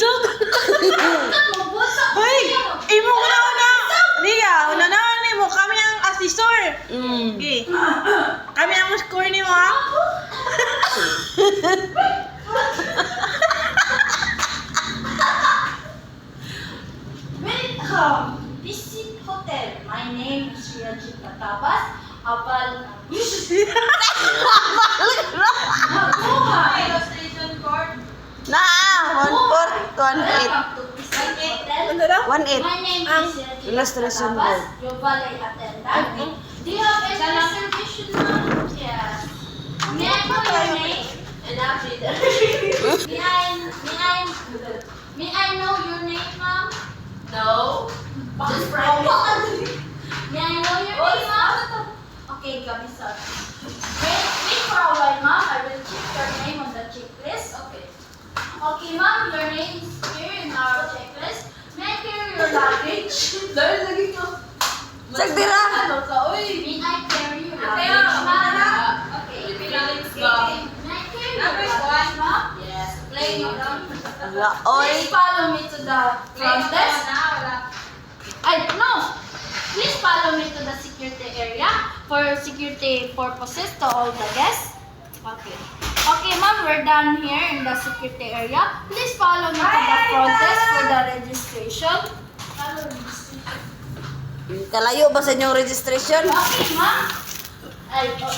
Isog! Hoy! Imo ko na una! Ria, una na mo. Kami ang asesor. Okay. Kami ang score ni mo, ha? Welcome. Visit hotel. My name is Riaji Katabas. Apal. Illustration court. Na, 1-4, 1-8. Welcome to Visit Hotel. Ano daw? 1-8. My name is Riaji illustration Katabas. board. Your valet attendant. Do you have any reservation, ma'am? Yes. May I know your name? May I know your name, ma'am? No. Just Friday. May I know your name, ma'am? Okay, Kabisat. Wait for a while, ma'am. I will check your name on the checklist. Okay. Okay, ma'am. Your name is here in our checklist. May I carry your luggage? Dahil lagi ko. Sagdira. May I carry your luggage, ma'am? Okay. May I carry your luggage, ma'am? Yes. Playing around. Wala, oy. Please follow me to the front desk. No. Please follow me to the security area for security purposes to all the guests. Okay. Okay, ma'am, we're done here in the security area. Please follow me to the front desk for the registration. Follow registration. Kalayo ba sa inyong registration? Okay, ma'am.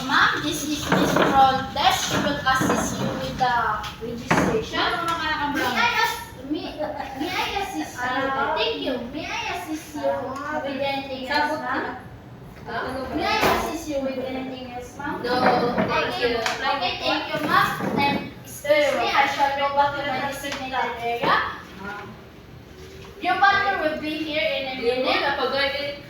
Ma'am, this is Miss Front Desk. She will assist you with the registration. May I assist you? Thank you. May I assist you with anything else, ma'am? May I assist you with anything else, ma'am? No, thank you. Okay, thank you, ma'am. And excuse me, I shall go back to my designated area. Your partner will be here in a minute.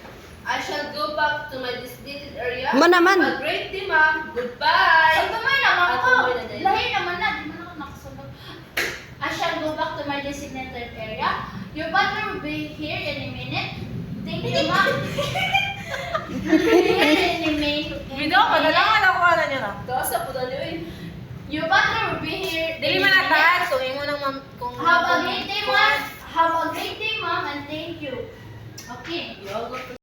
I shall go back to my designated area. Man naman. Have a great day, ma'am. Goodbye. Pagkamay naman ko. Pagkamay na din. Lahi naman na. Di mo na ako nakasunod. I shall go back to my designated area. Your partner will be here in a minute. Thank you, ma'am. Here in a minute. Video, padalaman ako na niya na. Kasa po dali, uy. Your partner will be here. Dili in a man minute. natahan. Kung imo nang kung Have a great day, ma'am. Have a great day, ma'am, and thank you. Okay. Yogurt.